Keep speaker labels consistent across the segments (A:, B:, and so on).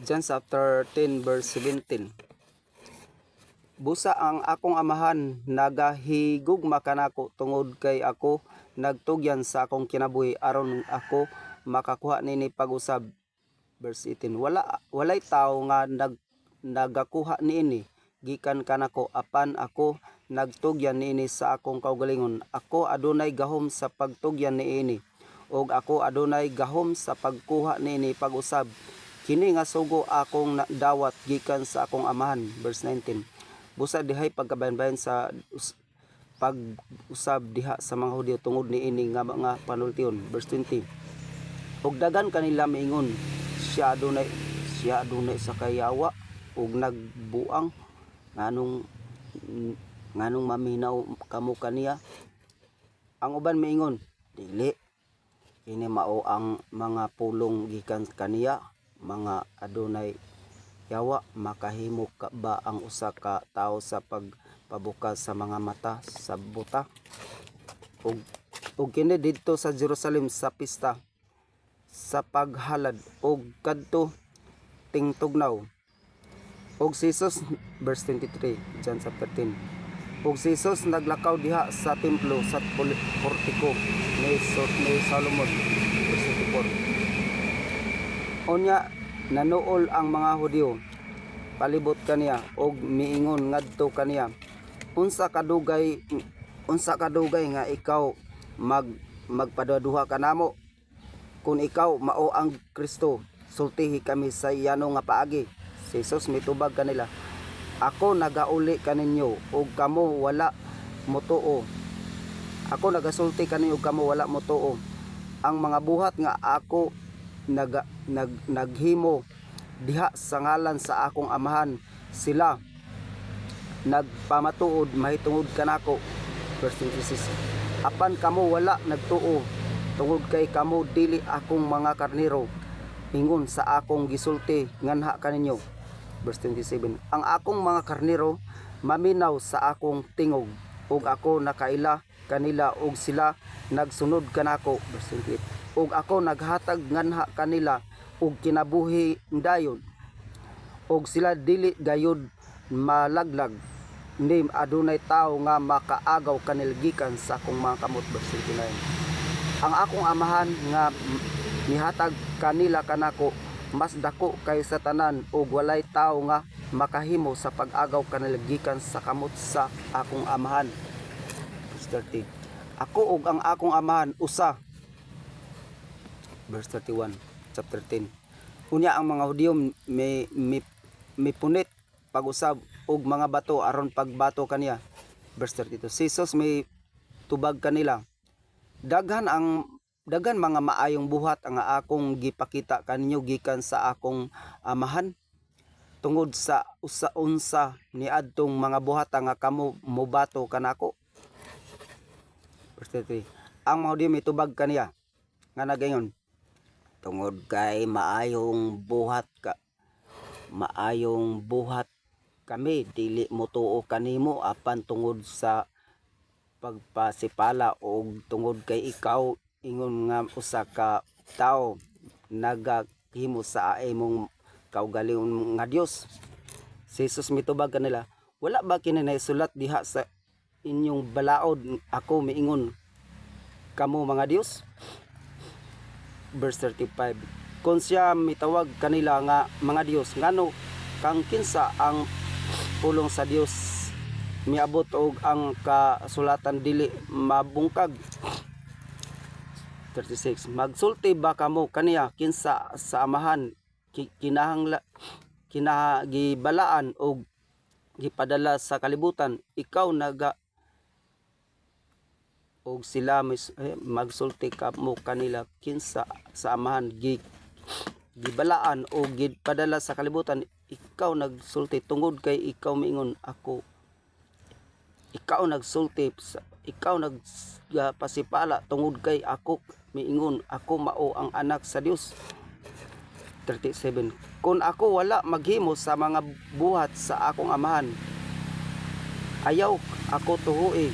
A: John chapter 10 verse 17. Busa ang akong amahan nagahigugma kanako tungod kay ako nagtugyan sa akong kinabuhi aron ako makakuha nini pag-usab. Verse 18. Walay tao nga nagakuha niini gikan kanako apan ako nagtugyan niini sa akong kaugalingon. Ako adunay gahom sa pagtugyan niini ug ako adunay gahom sa pagkuha niini pag-usab. Kini nga sugo akong dawat gikan sa akong amahan. Verse 19. Busa dihay pagkabayan-bayan sa pag-usab diha sa mga Hudyo tungod niini nga mga panultiyon. Verse 20. Ug dagan kanila miingon siya adunay sa kayawa ug nagbuang nganong maminaw kamo kaniya. Ang uban miingon dili kini mao ang mga pulong gikan kaniya, mga adunay yawa. Makahimo ka ba ang usa ka tawo sa pagpabukas sa mga mata sa buta? Ug kini didto sa Jerusalem sa pista sa paghalad ug kadto tingtugnaw. Ug si Jesus, verse 23, John chapter 10. Ug si Jesus naglakaw diha sa templo sa portiko ni Solomon. Verse 24. Unya nanuol ang mga Hudyo palibot kaniya ug miingon ngadto kaniya, unsa kadugay nga ikaw magpadaduha kanamo? Kung ikaw mao ang Kristo, sultihi kami sa iyano nga paagi. Si Jesus mitubag kanila, ako nagauli kaninyo ug kamo wala motuo. Ako nagasulti kaninyo ug kamo wala motuo. Ang mga buhat nga ako naghimo diha sa ngalan sa akong amahan, sila nagpamatuod mahitungod kanako. Verse 26. Apan kamo wala nagtuo tungod kay kamo dili akong mga karnero, ingon sa akong gisulti nganha kaninyo. Verse 27. Ang akong mga karnero maminaw sa akong tingog ug ako nakaila kanila ug sila nagsunod kanako. Verse 28. Ug ako naghatag nganha kanila ug kinabuhi dayon ug sila dili gayud malaglag ni adunay tao nga makaagaw kanila gikan sa akong mga kamot. Verse 29. Ang akong amahan nga nihatag kanila kanako mas dako kay sa tanan ug walay tao nga makahimo sa pag-agaw kanila gikan sa kamot sa akong amahan. Verse 30. Ako ug ang akong amahan usa. Verse 31, chapter 10. Unya ang mga Hudyo may punit pag-usab og mga bato aron pagbato kaniya. Verse 32. Si Jesus may tubag kanila, daghan mga maayong buhat ang akong gipakita kaninyo gikan sa akong amahan, tungod sa unsa niadtong mga buhat nga kamo mobato kanako. Verse 33. Ang mga Hudyo mitubag kaniya nga nagayon, tungod kay maayong buhat kami dili motuo kanimo, apan tungod sa pagpasipala og tungod kay ikaw ingon nga usa ka tawo nagahimo sa imong kaugalingon nga Dios. Si Jesus mitubag kanila, wala ba kini naisulat diha sa inyong balaod ako miingon kamo mga Dios? Verse 35. Kung siya mitawag kanila nga mga Dios, ngano kang kinsa ang pulong sa Dios miabot og ang kasulatan dili mabungkag? 36. Magsulti ba kamo kaniya kinsa sa amahan kinagibalaan og gipadala sa kalibutan? Ikaw og sila magsulti kamo kanila kinsa sa amahan gibalaan o gipadala sa kalibutan. Ikaw nagsulti tungod kay ikaw miingon ako. Ikaw nagsulti, ikaw nagpasipala tungod kay ako miingon ako mao ang anak sa Dios. 37. Kung ako wala maghimo sa mga buhat sa akong amahan, ayaw ako tuhui.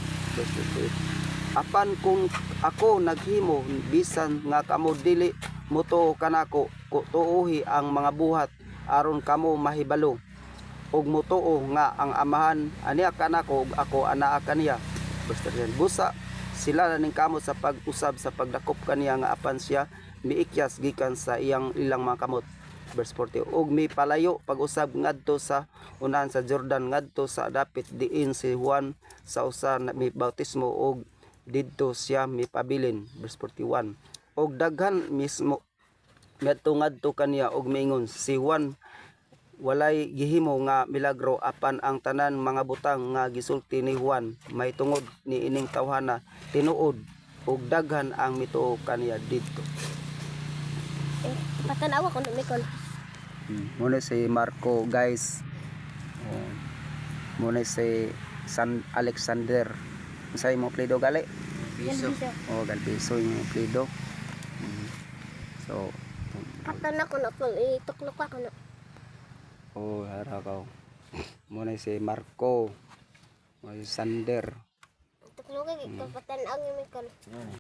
A: Apan kung ako naghimo bisan nga kamo dili motuo kanako, tuuhi ang mga buhat aron kamo mahibalo ug mutuo nga ang amahan aniya kanako ug ako anaa kaniya. Verse 31. Busa sila na ning kamot sa pag-usab sa pagdakop kaniya nga apan siya miikyas gikan sa iyang ilang mga kamot. Verse 40. Ug mipalayo pag-usab ngadto sa unahan sa Jordan ngadto sa dapit diin si Juan sa usa na mibautismo ug didto siya mipabilin. Verse 41. Og daghan mismo ngadto kaniya og miingon si Juan walay gihimo nga milagro apan ang tanan mga butang nga gisulti ni Juan may tungod ni ining tawhana tinuod ug daghan ang mituo kaniya didto.
B: Patanawa ko Mikon.
A: Muna si Marco guys. Muna si San Alexander. Sa mo plido gali?
B: Piso.
A: Galpiso yung plido. So
B: Patana ko na po ituklok ako na.
A: hara ka. Muna si Marco. Alexander.
B: Tuklok kay kapatan ang Mikon.